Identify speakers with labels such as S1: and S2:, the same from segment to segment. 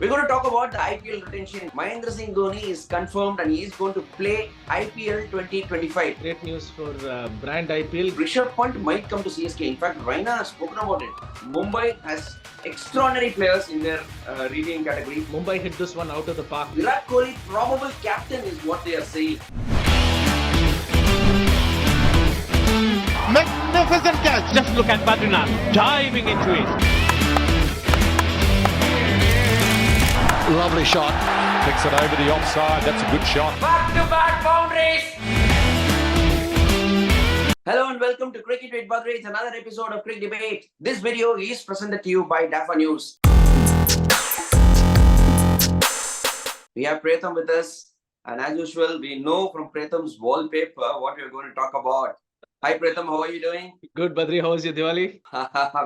S1: We're going to talk about the IPL retention. Mahendra Singh Dhoni is confirmed and he is going to play IPL 2025.
S2: Great news for brand IPL.
S1: Rishabh Pant might come to CSK. In fact, Raina has spoken about it. Mumbai has extraordinary players in their retain category.
S2: Mumbai hit this one out of the park.
S1: Virat Kohli, probable captain, is what they are saying.
S3: Magnificent catch.
S4: Just look at Badri now, diving into it.
S3: Lovely shot.
S5: Kicks it over the offside. That's a good shot.
S4: Back-to-back boundaries.
S1: Hello and welcome to Cricket with Badri. It's another episode of Cric Debate. This video is presented to you by DIVO News. We have Pratham with us, and as usual, we know from Pratham's wallpaper what we are going to talk about. Hi Pratham, how are you doing?
S2: Good, Badri. How was your Diwali?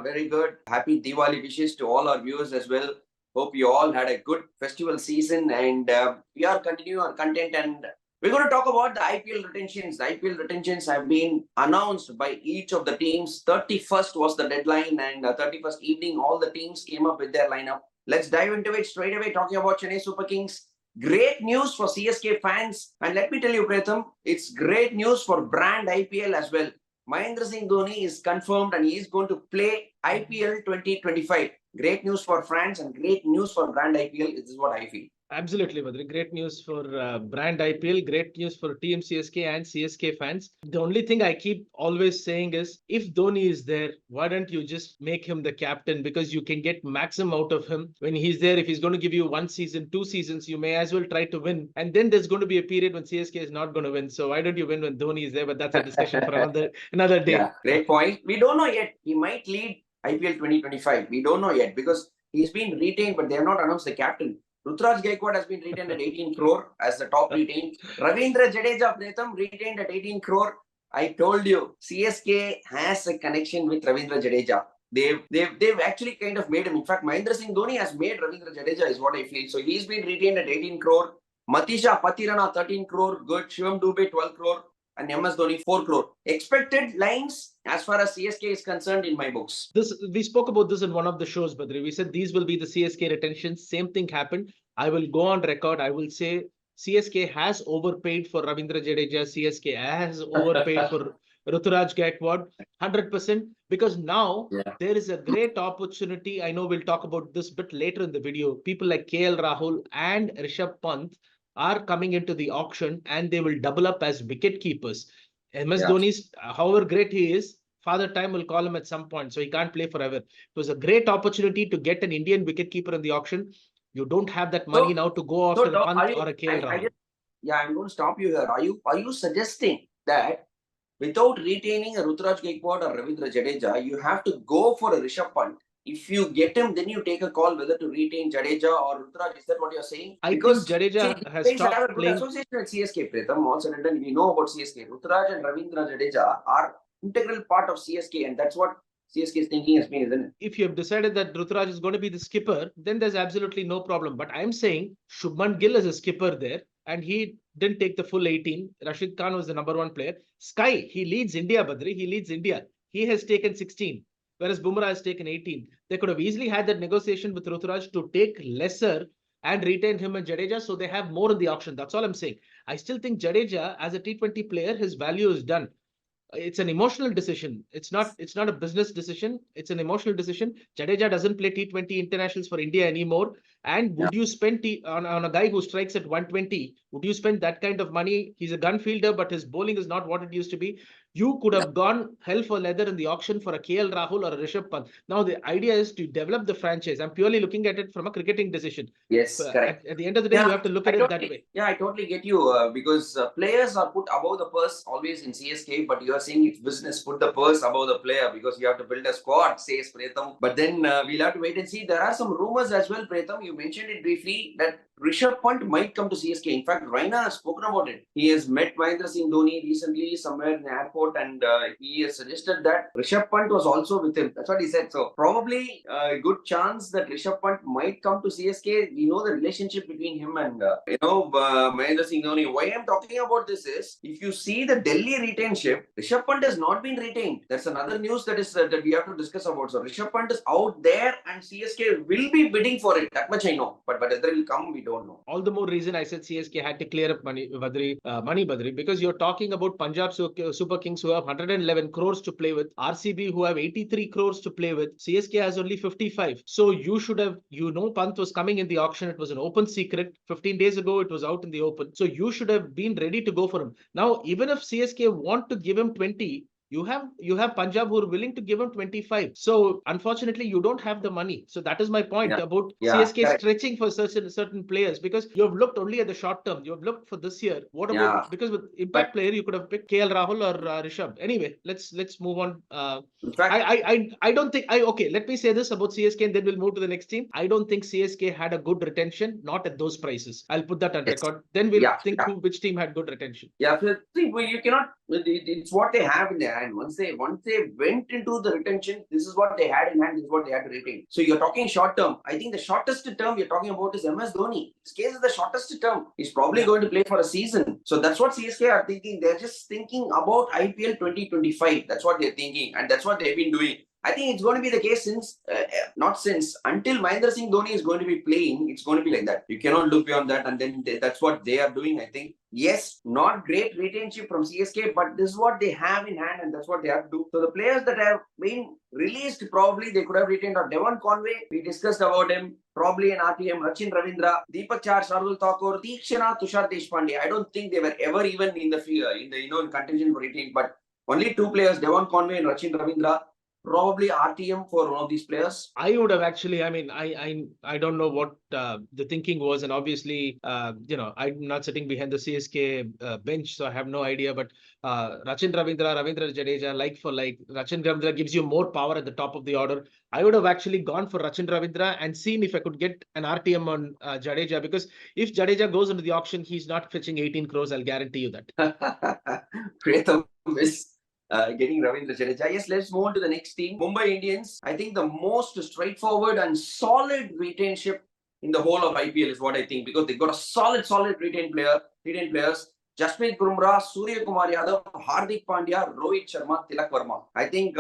S1: Very good. Happy Diwali wishes to all our viewers as well. Hope you all had a good festival season, and we are continuing our content, and we're going to talk about the IPL retentions. The IPL retentions have been announced by each of the teams. 31st was the deadline, and 31st evening, all the teams came up with their lineup. Let's dive into it straight away, talking about Chennai Super Kings. Great news for CSK fans, and let me tell you, Pratham, it's great news for brand IPL as well. Mahendra Singh Dhoni is confirmed and he is going to play IPL 2025. Great news for France and great news for brand IPL. This is what I feel.
S2: Absolutely, Badri. Great news for brand IPL. Great news for Team CSK and CSK fans. The only thing I keep always saying is, if Dhoni is there, why don't you just make him the captain? Because you can get maximum out of him when he's there. If he's going to give you 1 season, 2 seasons, you may as well try to win. And then there's going to be a period when CSK is not going to win. So why don't you win when Dhoni is there? But that's a discussion for another day.
S1: Yeah, great point. We don't know yet. He might lead IPL 2025. We don't know yet because he's been retained, but they have not announced the captain. Rutraj Gaikwad has been retained at 18 crore as the top retained. Ravindra Jadeja, Pratham, retained at 18 crore. I told you, CSK has a connection with Ravindra Jadeja. They've actually kind of made him. In fact, Mahendra Singh Dhoni has made Ravindra Jadeja, is what I feel. So he's been retained at 18 crore. Matisha Patirana, 13 crore. Good. Shivam Dubey, 12 crore. And MS Dhoni, 4 crore. Expected lines as far as CSK is concerned in my books.
S2: We spoke about this in one of the shows, Badri. We said these will be the CSK retentions. Same thing happened. I will go on record. I will say CSK has overpaid for Ravindra Jadeja. CSK has overpaid for Ruturaj Gaikwad, 100%. Because now there is a great opportunity. I know we'll talk about this a bit later in the video. People like KL Rahul and Rishabh Pant are coming into the auction and they will double up as wicket keepers. MS Dhoni's, however great he is, Father Time will call him at some point, so he can't play forever. It was a great opportunity to get an Indian wicketkeeper in the auction. You don't have that money now to go after the Pant or a KL Rahul.
S1: I'm going to stop you here. Are you suggesting that without retaining a Ruturaj Gaikwad or Ravindra Jadeja, you have to go for a Rishabh Pant? If you get him, then you take a call whether to retain Jadeja or Ruturaj. Is that what you're saying?
S2: Because Jadeja has stopped playing.
S1: Association at CSK, Pratham, all said and done, we know about CSK. Ruturaj and Ravindra Jadeja are integral part of CSK, and that's what CSK is thinking as me, isn't it?
S2: If you have decided that Ruturaj is going to be the skipper, then there's absolutely no problem. But I'm saying Shubman Gill is a skipper there, and he didn't take the full 18. Rashid Khan was the number 1 player. Sky, he leads India, Badri. He leads India. He has taken 16. Whereas Bumrah has taken 18. They could have easily had that negotiation with Ruturaj to take lesser and retain him and Jadeja, so they have more in the auction. That's all I'm saying. I still think Jadeja, as a T20 player, his value is done. It's an emotional decision. It's not a business decision. It's an emotional decision. Jadeja doesn't play T20 internationals for India anymore. And would you spend on a guy who strikes at 120? Would you spend that kind of money? He's a gun fielder, but his bowling is not what it used to be. You could have gone hell for leather in the auction for a KL Rahul or a Rishabh Pant. Now, the idea is to develop the franchise. I'm purely looking at it from a cricketing decision.
S1: Yes, correct.
S2: At the end of the day, you have to look at it that way.
S1: Yeah, I totally get you because players are put above the purse always in CSK, but you are saying it's business, put the purse above the player because you have to build a squad, says Pratham. But then we'll have to wait and see. There are some rumors as well, Pratham. You mentioned it briefly that Rishabh Pant might come to CSK. In fact, Raina has spoken about it. He has met Mahendra Singh Dhoni recently somewhere in the airport, and he has suggested that Rishabh Pant was also with him. That's what he said. So probably a good chance that Rishabh Pant might come to CSK. We know the relationship between him and Mahendra Singh Dhoni. Why I'm talking about this is, if you see the Delhi retainship, Rishabh Pant has not been retained. That's another news that is that we have to discuss about. So Rishabh Pant is out there, and CSK will be bidding for it. That much much I know, but whether it will come, we don't know.
S2: All the more reason I said CSK had to clear up money, Badri, because you're talking about Punjab Super Kings who have 111 crores to play with, RCB who have 83 crores to play with, CSK has only 55. So you should have, Pant was coming in the auction. It was an open secret. 15 days ago, it was out in the open. So you should have been ready to go for him. Now, even if CSK want to give him 20, you have Punjab who are willing to give him 25. So unfortunately, you don't have the money. So that is my point about CSK
S1: correct.
S2: stretching for certain players, because you have looked only at the short term. You have looked for this year. What about, because with impact player you could have picked KL Rahul or Rishabh. Anyway, let's move on.
S1: In fact,
S2: I don't think okay. Let me say this about CSK and then we'll move to the next team. I don't think CSK had a good retention, not at those prices. I'll put that on record. Then we'll think which team had good retention.
S1: Yeah, so you cannot. It's what they have in their hand. Once they went into the retention, this is what they had in hand. This is what they had to retain. So you're talking short term. I think the shortest term you're talking about is MS Dhoni. His case is the shortest term. He's probably going to play for a season. So that's what CSK are thinking. They're just thinking about IPL 2025. That's what they're thinking, and that's what they've been doing. I think it's going to be the case until Mahendra Singh Dhoni is going to be playing, it's going to be like that. You cannot look beyond that, and then that's what they are doing, I think. Yes, not great retention from CSK, but this is what they have in hand, and that's what they have to do. So the players that have been released, probably they could have retained. Or Devon Conway, we discussed about him, probably an RTM, Rachin Ravindra, Deepak Char, Shardul Thakur, Teekshana, Tushar Deshpande. I don't think they were ever even in in contention for retaining, but only two players, Devon Conway and Rachin Ravindra. Probably RTM for one of these players.
S2: I would have actually, I don't know what the thinking was. And obviously, I'm not sitting behind the CSK bench, so I have no idea. But Rachin Ravindra Jadeja, like for like, Rachin Ravindra gives you more power at the top of the order. I would have actually gone for Rachin Ravindra and seen if I could get an RTM on Jadeja, because if Jadeja goes into the auction, he's not fetching 18 crores. I'll guarantee you that.
S1: Priyatham is getting Ravindra Jadeja. Yes, let's move on to the next team. Mumbai Indians. I think the most straightforward and solid retainship in the whole of IPL is what I think, because they've got a solid retained players. Jasprit Bumrah, Surya Kumar Yadav, Hardik Pandya, Rohit Sharma, Tilak Verma. I think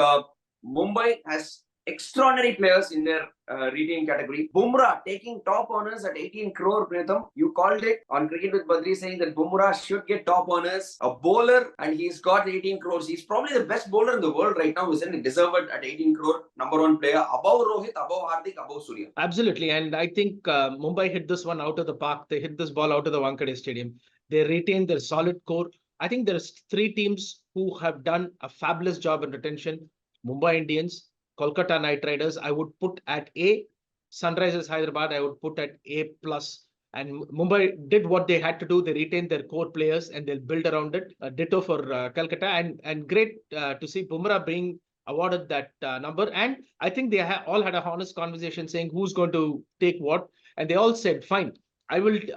S1: Mumbai has extraordinary players in their retained category. Bumrah taking top honors at 18 crore, Priyatham. You called it on Cricket with Badri, saying that Bumrah should get top honors. A bowler, and he's got 18 crores. He's probably the best bowler in the world right now, isn't he? Deserved at 18 crore. Number one player. Above Rohit, above Hardik, above Surya.
S2: Absolutely. And I think Mumbai hit this one out of the park. They hit this ball out of the Wankhede Stadium. They retained their solid core. I think there's three teams who have done a fabulous job in retention. Mumbai Indians, Kolkata Knight Riders, I would put at A. Sunrisers Hyderabad, I would put at A+. And Mumbai did what they had to do. They retained their core players and they'll build around it. Ditto for Calcutta. And great to see Bumrah being awarded that number. And I think they all had a honest conversation saying who's going to take what. And they all said, fine, we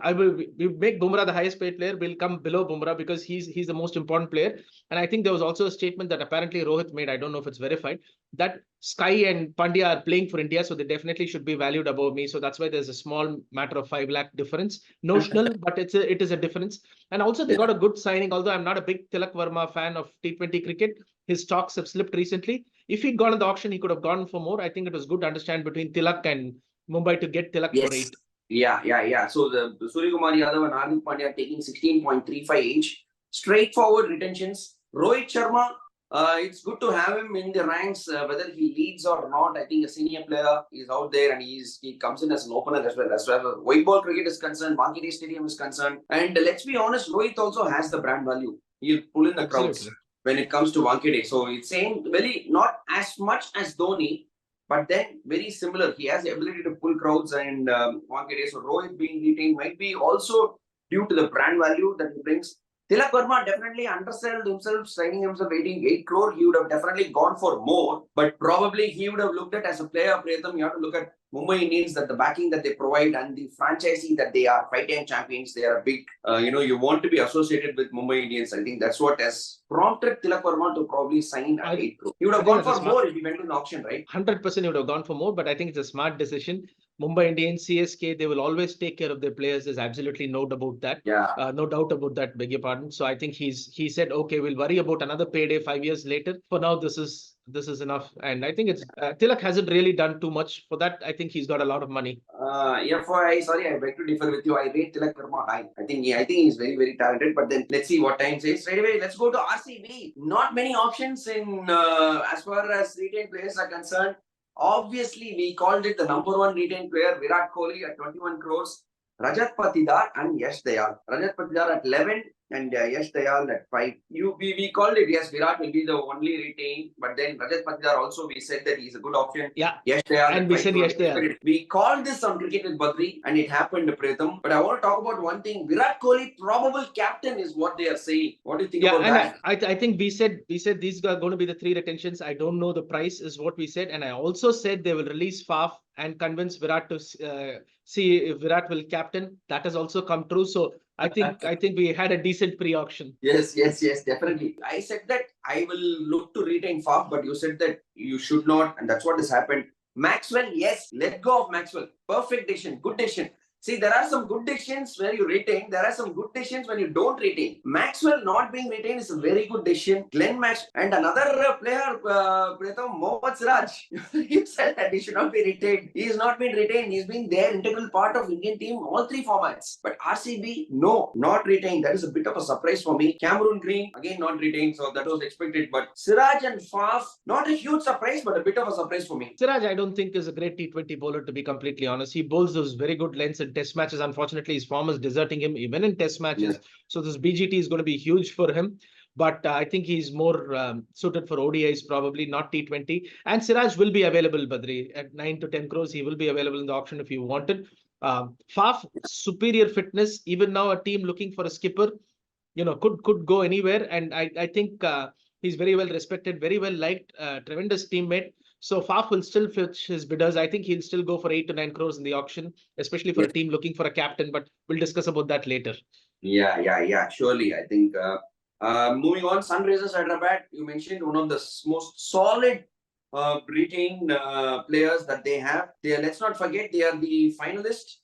S2: make Bumrah the highest paid player. We'll come below Bumrah because he's the most important player. And I think there was also a statement that apparently Rohit made, I don't know if it's verified, that Sky and Pandya are playing for India, so they definitely should be valued above me. So that's why there's a small matter of 5 lakh difference, notional, but it is a difference. And also they got a good signing, although I'm not a big Tilak Verma fan of T20 cricket. His stocks have slipped recently. If he'd gone in the auction, he could have gone for more. I think it was good to understand between Tilak and Mumbai to get Tilak for 8.
S1: Yeah. So the Surya Kumar Yadav and Hardik Pandya taking 16.35 each. Straightforward retentions. Rohit Sharma, it's good to have him in the ranks, whether he leads or not. I think a senior player is out there and he comes in as an opener as well. As far as white ball cricket is concerned, Wankhede Stadium is concerned. And let's be honest, Rohit also has the brand value. He'll pull in the crowds when it comes to Wankhede. So it's saying very not as much as Dhoni, but then very similar. He has the ability to pull crowds and Wankhede. So Rohit being retained might be also due to the brand value that he brings. Tilak Verma definitely undersold himself, signing himself 8 crore. He would have definitely gone for more, but probably he would have looked at as a player. Priyatham, you have to look at Mumbai Indians, that the backing that they provide and the franchisee that they are, 5-time champions. They are a big, you want to be associated with Mumbai Indians. I think that's what has prompted Tilak Verma to probably sign at 8 crore. He would have gone for more if he went to an auction, right?
S2: 100% he would have gone for more, but I think it's a smart decision. Mumbai Indians, CSK, they will always take care of their players. There's absolutely no doubt about that.
S1: Yeah.
S2: No doubt about that, beg your pardon. So I think he said, okay, we'll worry about another payday 5 years later. For now, this is enough. And I think it's Tilak hasn't really done too much for that. I think he's got a lot of money.
S1: Sorry, I beg to differ with you. I rate Tilak Verma high. I think he's very, very talented. But then let's see what time says. Straight away, let's go to RCB. Not many options in as far as retained players are concerned. Obviously, we called it the number one retained player, Virat Kohli at 21 crores. Rajat Patidar and Yash Dayal. Rajat Patidar at 11 and Yash Dayal at 5. We called it, yes, Virat will be the only retained, but then Rajat Patidar also, we said that he's a good option.
S2: Yeah.
S1: Yash Dayal
S2: And
S1: at
S2: we
S1: 5
S2: said
S1: crores.
S2: Yash Dayal.
S1: We called this on Cricket with Badri and it happened, Pritham. But I want to talk about one thing. Virat Kohli, probable captain is what they are saying. What do you think about that?
S2: I think we said these are going to be the 3 retentions. I don't know the price is what we said. And I also said they will release Faf and convince Virat to see if Virat will captain. That has also come true. So I think we had a decent pre-auction.
S1: Yes, definitely. I said that I will look to retain Faf, but you said that you should not, and that's what has happened. Maxwell, yes, let go of Maxwell. Perfect decision, good decision. See, there are some good decisions where you retain. There are some good decisions when you don't retain. Maxwell not being retained is a very good decision. Glenn Max and another player, Pritham, Mohammad Siraj. You said that he should not be retained. He has not been retained. He's been there, integral part of Indian team, all 3 formats. But RCB, no, not retained. That is a bit of a surprise for me. Cameron Green, again not retained, so that was expected. But Siraj and Faf, not a huge surprise, but a bit of a surprise for me.
S2: Siraj, I don't think is a great T20 bowler, to be completely honest. He bowls those very good lengths and test matches. Unfortunately, his form is deserting him even in test matches.
S1: Yeah.
S2: So this BGT is going to be huge for him. But I think he's more suited for ODIs, probably not T20. And Siraj will be available, Badri, at 9 to 10 crores. He will be available in the auction if you wanted. Faf, superior fitness. Even now, a team looking for a skipper, could go anywhere. And I think he's very well respected, very well liked, tremendous teammate. So Faf will still fetch his bidders. I think he'll still go for 8 to 9 crores in the auction, especially for a team looking for a captain. But we'll discuss about that later.
S1: Yeah. Surely, I think. Moving on, Sunrisers Hyderabad. You mentioned one of the most solid retained players that they have. Let's not forget they are the finalists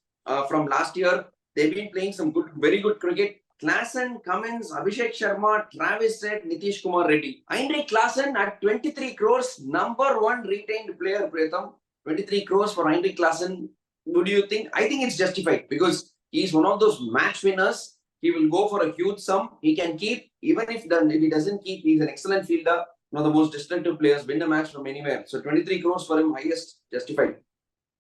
S1: from last year. They've been playing some very good cricket. Klaasen, Cummins, Abhishek Sharma, Travis Head, Nitish Kumar Reddy. Heinrich Klaasen at 23 crores, number one retained player, Pritham. 23 crores for Heinrich Klaasen. What do you think? I think it's justified because he's one of those match winners. He will go for a huge sum. He can keep, even if he doesn't keep, he's an excellent fielder. One of the most destructive players, win a match from anywhere. So 23 crores for him, highest, justified.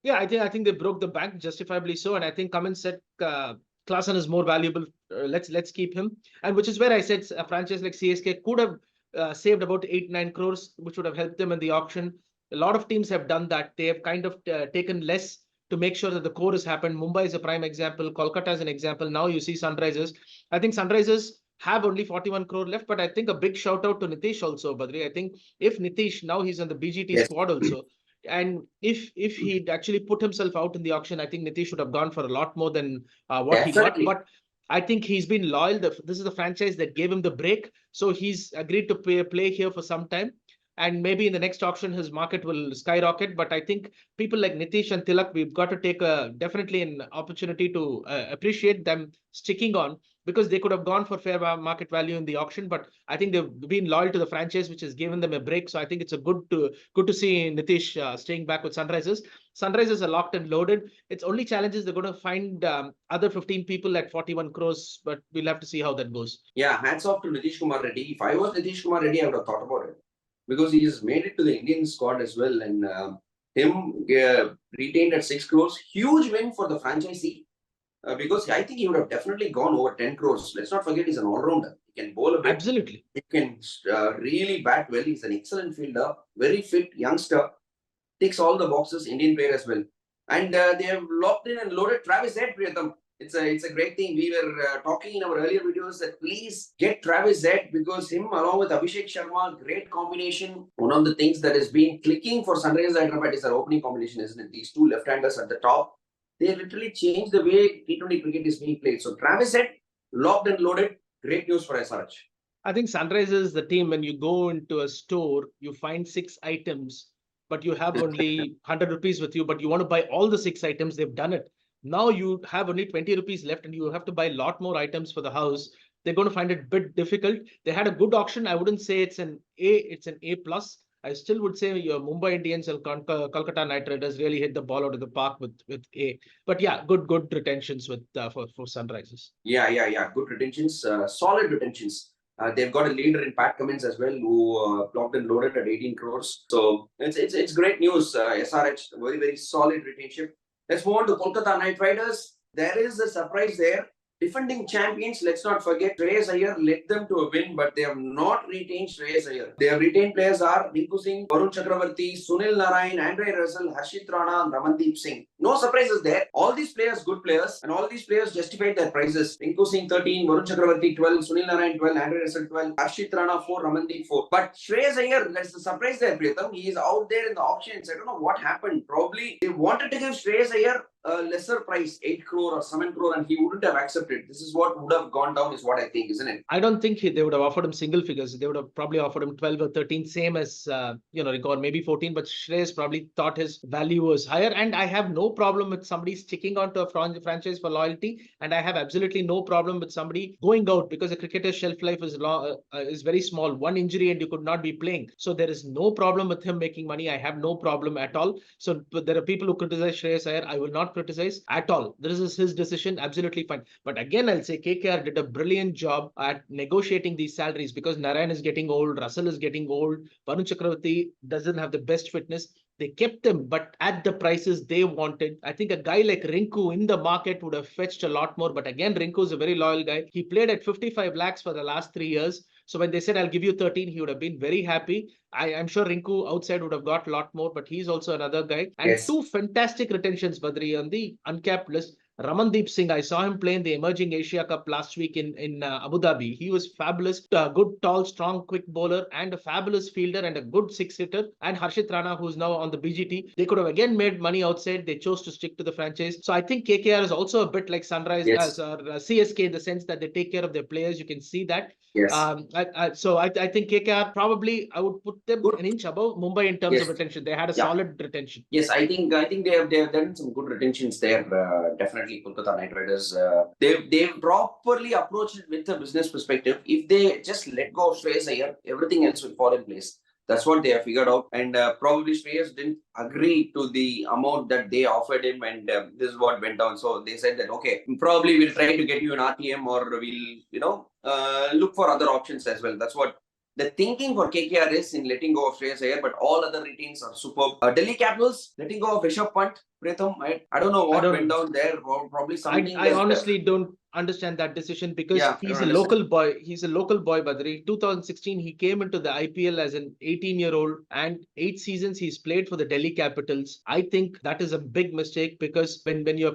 S2: Yeah, I think they broke the bank, justifiably so. And I think Cummins said Klaasen is more valuable. Let's keep him. And which is where I said a franchise like CSK could have saved about 8-9 crores, which would have helped them in the auction. A lot of teams have done that. They have kind of taken less to make sure that the core has happened. Mumbai is a prime example. Kolkata is an example. Now you see Sunrisers. I think Sunrisers have only 41 crore left, but I think a big shout out to Nitish also, Badri. I think if Nitish, now he's on the BGT squad also, and if he'd actually put himself out in the auction, I think Nitish should have gone for a lot more than what he got. But I think he's been loyal. This is the franchise that gave him the break. So he's agreed to play here for some time. And maybe in the next auction, his market will skyrocket. But I think people like Nitish and Tilak, we've got to take definitely an opportunity to appreciate them sticking on, because they could have gone for fair market value in the auction. But I think they've been loyal to the franchise, which has given them a break. So I think it's good to see Nitish staying back with Sunrisers. Sunrisers are locked and loaded. Its only challenge is they're going to find other 15 people at 41 crores, but we'll have to see how that goes.
S1: Yeah, hats off to Nitish Kumar Reddy. If I was Nitish Kumar Reddy, I would have thought about it, because he has made it to the Indian squad as well. And him retained at 6 crores, huge win for the franchisee. Because I think he would have definitely gone over 10 crores. Let's not forget he's an all-rounder. He can bowl a bit.
S2: Absolutely.
S1: He can really bat well. He's an excellent fielder, very fit youngster. Ticks all the boxes, Indian player as well. And they have locked in and loaded Travis Head, Priyatham. It's a great thing. We were talking in our earlier videos that please get Travis Head, because him along with Abhishek Sharma, great combination. One of the things that has been clicking for Sunrisers Hyderabad is their opening combination, isn't it? These two left-handers at the top. They literally changed the way T20 cricket is being played. So Travis Head, locked and loaded. Great news for SRH.
S2: I think Sunrisers, the team, when you go into a store, you find 6 items. but you have only 100 rupees with you, but you want to buy all the 6 items, they've done it. Now you have only 20 rupees left and you have to buy a lot more items for the house. They're going to find it a bit difficult. They had a good auction. I wouldn't say it's an A, it's an A plus. I still would say your Mumbai Indians and Kolkata Knight Riders really hit the ball out of the park with A. But yeah, good retentions with for Sunrisers.
S1: Yeah. Good retentions, solid retentions. They've got a leader in Pat Cummins as well, who blocked and loaded at 18 crores. So it's great news. SRH, very solid retention. Let's move on to Kolkata Knight Riders. There is a surprise there. Defending champions, let's not forget, Shreyas Iyer led them to a win, but they have not retained Shreyas Iyer. Their retained players are Rinku Singh, Varun Chakravarti, Sunil Narayan, Andre Russell, Harshit Rana, and Ramandeep Singh. No surprises there. All these players, good players, and all these players justified their prices. Rinku Singh 13, Varun Chakravarti 12, Sunil Narayan 12, Andre Russell 12, Harshit Rana 4, Ramandeep 4. But Shreyas Iyer, that's the surprise there, Priyatham. He is out there in the auctions. I don't know what happened. Probably they wanted to give Shreyas Iyer a lesser price, 8 crore or 7 crore, and he wouldn't have accepted. This is what would have gone down, is what I think, isn't it?
S2: I don't think they would have offered him single figures. They would have probably offered him 12 or 13, same as, Rico, maybe 14, but Shreyas probably thought his value was higher. And I have no problem with somebody sticking on to a franchise for loyalty. And I have absolutely no problem with somebody going out, because a cricketer's shelf life is very small. One injury and you could not be playing. So there is no problem with him making money. I have no problem at all. So there are people who criticize Shreyas Iyer. I will not criticize at all. This is his decision. Absolutely fine. But again, I'll say KKR did a brilliant job at negotiating these salaries, because Narayan is getting old, Russell is getting old, Varun Chakravarti doesn't have the best fitness. They kept them, but at the prices they wanted. I think a guy like Rinku in the market would have fetched a lot more. But again, Rinku is a very loyal guy. He played at 55 lakhs for the last 3 years. So when they said, I'll give you 13, he would have been very happy. I'm sure Rinku outside would have got a lot more, but he's also another guy. And
S1: Yes.
S2: Two fantastic retentions, Badri, on the uncapped list. Ramandeep Singh, I saw him play in the Emerging Asia Cup last week in Abu Dhabi. He was fabulous, good, tall, strong, quick bowler, and a fabulous fielder and a good six-hitter. And Harshit Rana, who's now on the BGT. They could have again made money outside. They chose to stick to the franchise. So I think KKR is also a bit like Sunrise
S1: Yes.
S2: or CSK in the sense that they take care of their players. You can see that.
S1: Yes.
S2: So I think KKR probably, I would put them an inch above Mumbai in terms
S1: Yes.
S2: of retention. They had a
S1: Yeah.
S2: solid retention.
S1: Yes, I think they have done some good retentions there. Definitely, Kolkata Knight Riders. They've properly approached it with a business perspective. If they just let go of Shreyas Iyer, everything else will fall in place. That's what they have figured out. And probably Shreyas didn't agree to the amount that they offered him, and this is what went down. So they said that, okay, probably we'll try to get you an RTM, or we'll look for other options as well. That's what the thinking for KKR is in letting go of Shreyas Iyer, but all other retains are superb. Delhi Capitals letting go of Rishabh Pant. Priyatham, I don't know what went down there. Probably something.
S2: I honestly don't understand that decision, because he's a local boy. He's a local boy, Badri. 2016, he came into the IPL as an 18-year-old, and 8 seasons he's played for the Delhi Capitals. I think that is a big mistake, because when you're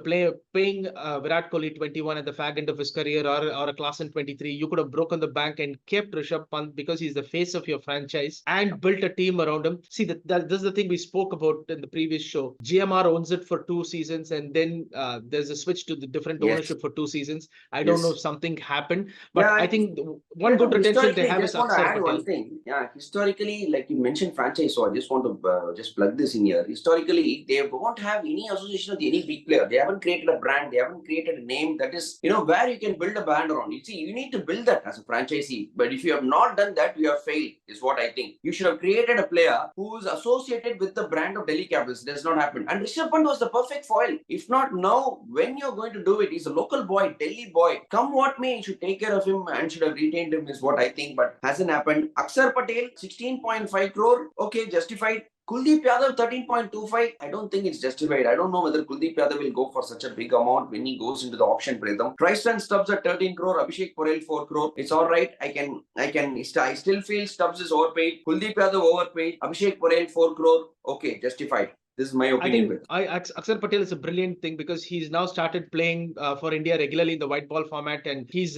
S2: paying Virat Kohli 21 at the fag end of his career, or a class in 23, you could have broken the bank and kept Rishabh Pant, because he's the face of your franchise, and built a team around him. See, this is the thing we spoke about in the previous show. GMR owns it for 2 seasons, and then there's a switch to the different ownership for 2 seasons. I don't know if something happened, but I think one good retention they have is Akshar Patel.
S1: One thing. Yeah, historically, like you mentioned franchise, so I just want to just plug this in here. Historically, they won't have any association with any big player. They haven't created a brand. They haven't created a name that is, where you can build a brand around. You see, you need to build that as a franchisee. But if you have not done that, you have failed, is what I think. You should have created a player who is associated with the brand of Delhi Capitals. It does not happen. And Rishabh Pant was the perfect foil. If not now, when you're going to do it, he's a local boy, Delhi boy. Come what may, you should take care of him and should have retained him, is what I think, but hasn't happened. Akshar Patel, 16.5 crore. Okay, justified. Kuldeep Yadav, 13.25. I don't think it's justified. I don't know whether Kuldeep Yadav will go for such a big amount when he goes into the auction, Priyatham. Tristan Stubbs at 13 crore. Abhishek Porel, 4 crore. It's all right. I still feel Stubbs is overpaid. Kuldeep Yadav overpaid. Abhishek Porel, 4 crore. Okay, justified. This is my opinion.
S2: Akshar Patel is a brilliant thing, because he's now started playing for India regularly in the white ball format, and he's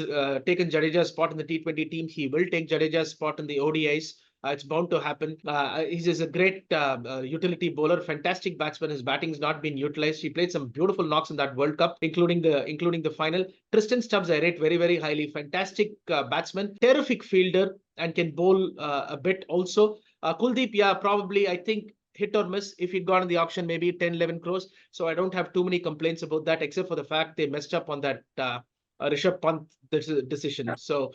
S2: taken Jadeja's spot in the T20 team. He will take Jadeja's spot in the ODIs. It's bound to happen. He's a great utility bowler, fantastic batsman. His batting's not been utilized. He played some beautiful knocks in that World Cup, including the final. Tristan Stubbs I rate very, very highly. Fantastic batsman, terrific fielder, and can bowl a bit also. Kuldeep, probably I think hit or miss. If he'd gone in the auction, maybe 10, 11 crores. So I don't have too many complaints about that, except for the fact they messed up on that Rishabh Pant decision. So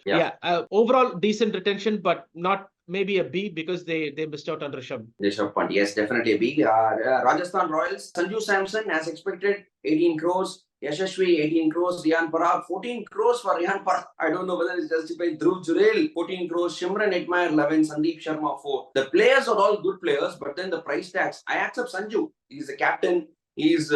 S2: overall decent retention, but not maybe a B because they missed out on Rishabh.
S1: Rishabh Pant, yes, definitely a B. Rajasthan Royals, Sanju Samson, as expected, 18 crores. Yashasvi, 18 crores. Riyan Parag, 14 crores for Riyan Parag. I don't know whether it's justified. Dhruv Jurel, 14 crores. Shimran Hetmeyer, 11. Sandeep Sharma, 4. The players are all good players, but then the price tags. I accept Sanju. He's a captain. He's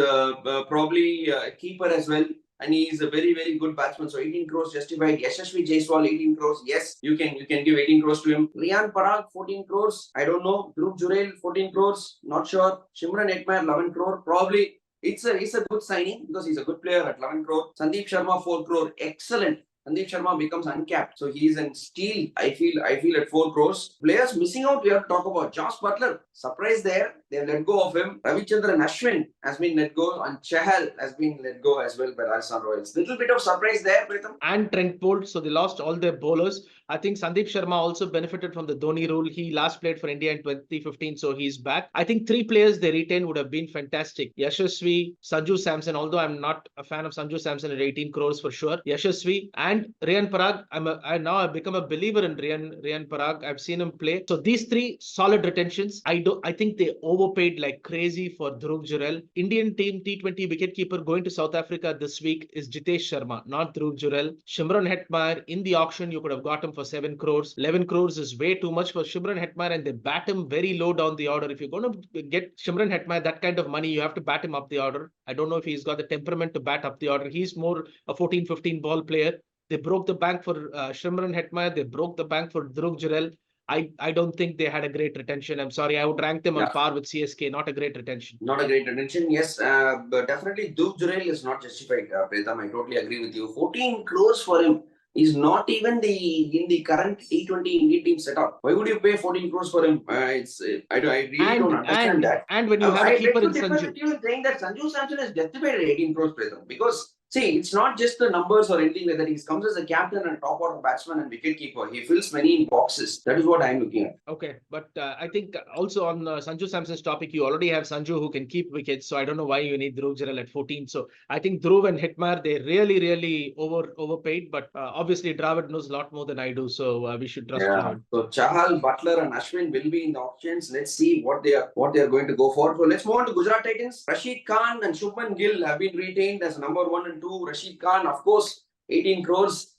S1: probably a keeper as well. And he is a very, very good batsman. So 18 crores justified. Yashasvi Jaiswal, 18 crores. Yes, you can give 18 crores to him. Riyan Parag, 14 crores. I don't know. Dhruv Jurel, 14 crores. Not sure. Shimran Hetmeyer, 11 crore. Probably it's a good signing because he's a good player at 11 crore. Sandeep Sharma, 4 crore. Excellent. Sandeep Sharma becomes uncapped. So he's in steal. I feel at 4 crores. Players missing out, we have to talk about. Josh Butler, surprise there. They've let go of him. Ravichandran Ashwin has been let go, and Chahal has been let go as well by Rajasthan Royals. Little bit of surprise there, Pritham.
S2: And Trent Bolt, so they lost all their bowlers. I think Sandeep Sharma also benefited from the Dhoni rule. He last played for India in 2015, so he's back. I think 3 players they retained would have been fantastic. Yashasvi, Sanju Samson, although I'm not a fan of Sanju Samson at 18 crores for sure. Yashasvi and Riyan Parag. I've become a believer in Riyan Parag. I've seen him play. So these 3 solid retentions. I think they overpaid like crazy for Dhruv Jurel. Indian team T20 wicketkeeper going to South Africa this week is Jitesh Sharma, not Dhruv Jurel. Shimran Hetmeyer in the auction, you could have got him for 7 crores. 11 crores is way too much for Shimran Hetmeyer, and they bat him very low down the order. If you're going to get Shimran Hetmeyer that kind of money, you have to bat him up the order. I don't know if he's got the temperament to bat up the order. He's more a 14-15 ball player. They broke the bank for Shimran Hetmeyer. They broke the bank for Dhruv Jurel. I don't think they had a great retention. I'm sorry. I would rank them on par with CSK. Not a great retention.
S1: Not a great retention, yes. But definitely Dhruv Jurel is not justified, Pritham. I totally agree with you. 14 crores for him is not even in the current T20 Indian team setup. Why would you pay 14 crores for him? I really don't understand that.
S2: And when you have a keeper in Sanju.
S1: You saying that Sanju Samson is justified at 18 crores, Pritham, because see, it's not just the numbers or anything like that. He comes as a captain and top order batsman and wicketkeeper. He fills many boxes. That is what I'm looking at.
S2: Okay, but I think also on Sanju Samson's topic, you already have Sanju who can keep wickets. So I don't know why you need Dhruv Jurel at 14. So I think Dhruv and Hetmeyer, they really overpaid. But obviously, Dravid knows a lot more than I do. So we should trust him.
S1: So Chahal, Butler and Ashwin will be in the auctions. Let's see what they are going to go for. So let's move on to Gujarat Titans. Rashid Khan and Shubman Gill have been retained as number 1 and 2. Rashid Khan, of course, 18 crores.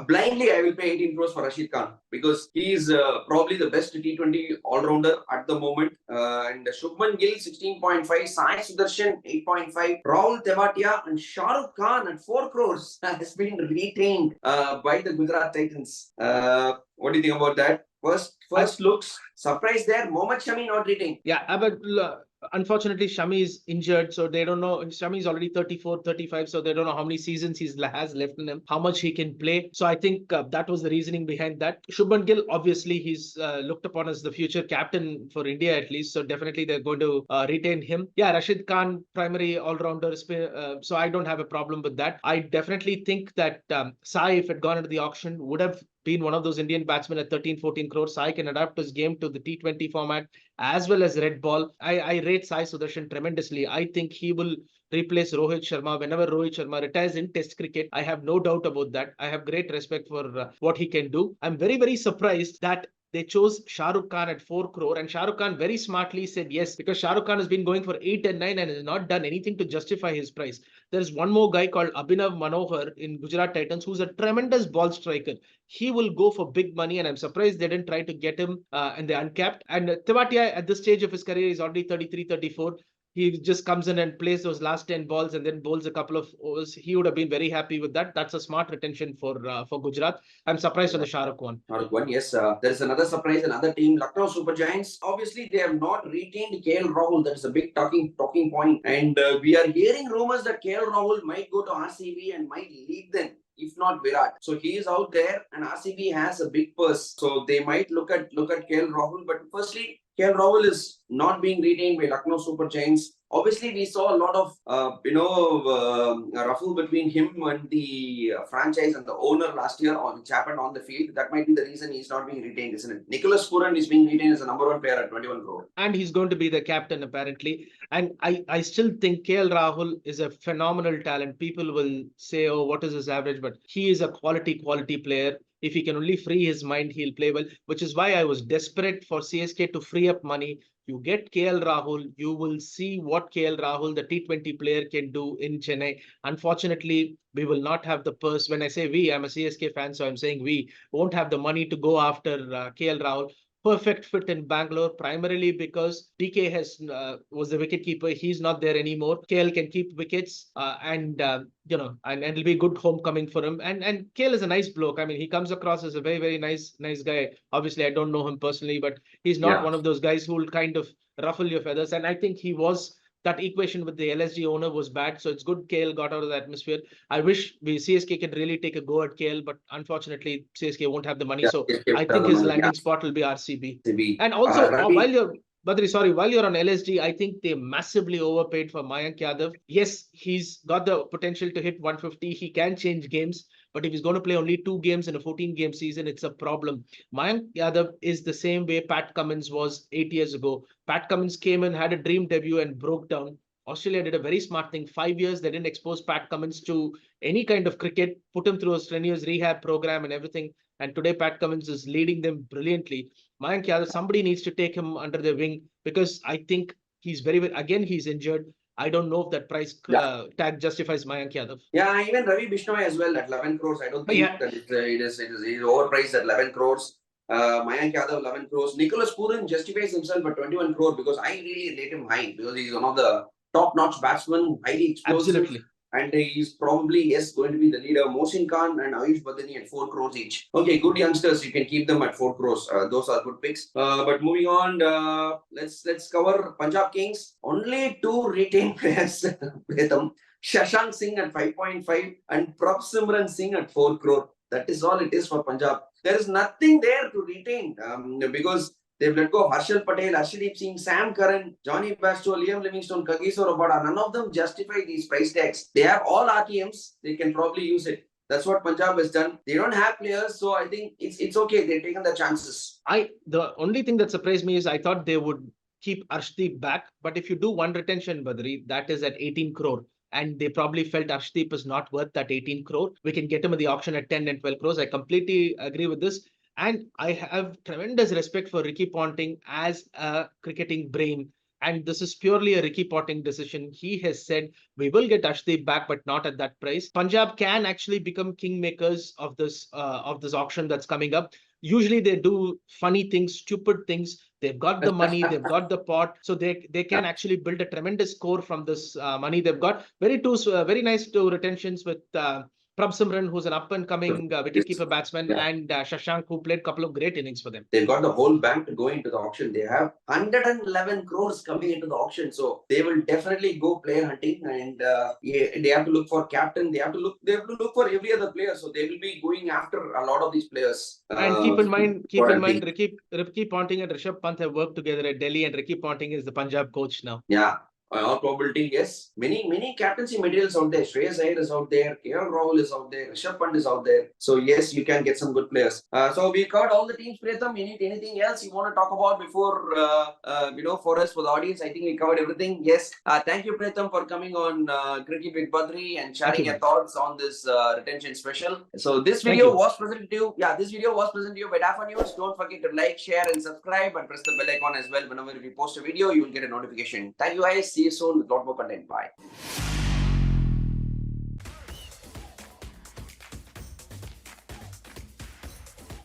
S1: Blindly, I will pay 18 crores for Rashid Khan because he is probably the best T20 all-rounder at the moment. And Shubman Gill, 16.5. Sai Sudarshan, 8.5. Rahul Tewatia and Shah Rukh Khan at 4 crores has been retained by the Gujarat Titans. What do you think about that? First looks, surprise there. Mohammad Shami not retained.
S2: Yeah, but unfortunately, Shami is injured, so they don't know. Shami is already 34, 35, so they don't know how many seasons he has left in him, how much he can play. So I think that was the reasoning behind that. Shubman Gill, obviously, he's looked upon as the future captain for India at least, so definitely they're going to retain him. Yeah, Rashid Khan, primary all-rounder, so I don't have a problem with that. I definitely think that Sai, if it had gone into the auction, would have been one of those Indian batsmen at 13-14 crores. Sai can adapt his game to the T20 format as well as red ball. I rate Sai Sudarshan tremendously. I think he will replace Rohit Sharma whenever Rohit Sharma retires in Test cricket. I have no doubt about that. I have great respect for what he can do. I'm very surprised that they chose Shah Rukh Khan at 4 crore, and Shah Rukh Khan very smartly said yes, because Shah Rukh Khan has been going for 8 and 9 and has not done anything to justify his price. There's one more guy called Abhinav Manohar in Gujarat Titans who's a tremendous ball striker. He will go for big money, and I'm surprised they didn't try to get him and they uncapped. And Tewatia at this stage of his career is already 33, 34. He just comes in and plays those last 10 balls and then bowls a couple of overs. He would have been very happy with that. That's a smart retention for Gujarat. I'm surprised on the Shah Rukh one.
S1: Shah Rukh one, yes. There is another surprise, another team, Lucknow Super Giants. Obviously, they have not retained KL Rahul. That is a big talking point. And we are hearing rumors that KL Rahul might go to RCB and might lead them, if not Virat. So he is out there and RCB has a big purse. So they might look at KL Rahul. But firstly, KL Rahul is not being retained by Lucknow Super Giants. Obviously, we saw a lot of ruffle between him and the franchise and the owner last year, which happened on the field. That might be the reason he's not being retained, isn't it? Nicholas Puran is being retained as a number 1 player at 21 crore.
S2: And he's going to be the captain apparently. And I still think KL Rahul is a phenomenal talent. People will say, oh, what is his average? But he is a quality player. If he can only free his mind, he'll play well, which is why I was desperate for CSK to free up money. You get KL Rahul, you will see what KL Rahul, the T20 player, can do in Chennai. Unfortunately, we will not have the purse. When I say we, I'm a CSK fan, so I'm saying we won't have the money to go after KL Rahul. Perfect fit in Bangalore, primarily because DK was the wicketkeeper. He's not there anymore. KL can keep wickets, and it'll be good homecoming for him. And KL is a nice bloke. I mean, he comes across as a very, very nice guy. Obviously, I don't know him personally, but he's not one of those guys who will kind of ruffle your feathers. And I think that equation with the LSG owner was bad. So it's good KL got out of the atmosphere. I wish CSK can really take a go at KL, but unfortunately CSK won't have the money. So I think his landing spot will be RCB. And also, while you're on LSG, I think they massively overpaid for Mayank Yadav. Yes, he's got the potential to hit 150. He can change games. But if he's going to play only 2 games in a 14-game season, it's a problem. Mayank Yadav is the same way Pat Cummins was 8 years ago. Pat Cummins came in, had a dream debut and broke down. Australia did a very smart thing. 5 years, they didn't expose Pat Cummins to any kind of cricket, put him through a strenuous rehab program and everything. And today, Pat Cummins is leading them brilliantly. Mayank Yadav, somebody needs to take him under their wing because I think he's he's injured. I don't know if that price tag justifies Mayank Yadav.
S1: Yeah, even Ravi Bishnoi as well at 11 crores. I don't think that it is overpriced at 11 crores. Mayank Yadav 11 crores. Nicholas Puran justifies himself at 21 crore because I really rate him high because he's one of the top-notch batsmen, highly explosive.
S2: Absolutely.
S1: And he's probably, going to be the leader. Mohsin Khan and Ayush Badani at 4 crores each. Okay, good youngsters. You can keep them at 4 crores. Those are good picks. But moving on, let's cover Punjab Kings. Only 2 retained players. Shashank Singh at 5.5 and Prabh Simran Singh at 4 crore. That is all it is for Punjab. There is nothing there to retain because they've let go of Harshal Patel, Arshdeep Singh, Sam Curran, Johnny Bairstow, Liam Livingstone, Kagiso Rabada. None of them justify these price tags. They have all RTMs. They can probably use it. That's what Punjab has done. They don't have players, so I think it's okay. They've taken the chances.
S2: The only thing that surprised me is I thought they would keep Arshdeep back. But if you do one retention, Badri, that is at 18 crore. And they probably felt Arshdeep is not worth that 18 crore. We can get him at the auction at 10 and 12 crores. I completely agree with this. And I have tremendous respect for Ricky Ponting as a cricketing brain. And this is purely a Ricky Ponting decision. He has said, we will get Arshdeep back, but not at that price. Punjab can actually become kingmakers of this auction that's coming up. Usually they do funny things, stupid things. They've got the money, they've got the pot. So they can actually build a tremendous score from this money they've got. Very nice 2 retentions with Prabh Simran, who's an up-and-coming wicketkeeper batsman, and Shashank, who played a couple of great innings for them.
S1: They've got the whole bank to go into the auction. They have 111 crores coming into the auction. So they will definitely go player hunting and they have to look for captain. They have to look for every other player. So they will be going after a lot of these players.
S2: And keep in mind, Ricky Ponting and Rishabh Pant have worked together at Delhi, and Ricky Ponting is the Punjab coach now.
S1: Yeah. All probability, yes. Many captaincy materials out there. Shreyas Iyer is out there. KL Rahul is out there. Rishabh Pant is out there. So yes, you can get some good players. So we covered all the teams, Pritham. You need anything else you want to talk about before, for us, for the audience? I think we covered everything. Yes. Thank you, Pritham, for coming on Cricket with Badri and sharing your thoughts on this retention special. So this video was presented to you. Yeah, this video was presented to you by DIVO News. Don't forget to like, share, and subscribe, and press the bell icon as well. Whenever we post a video, you will get a notification. Thank you, guys. See you soon with a lot more content. Bye.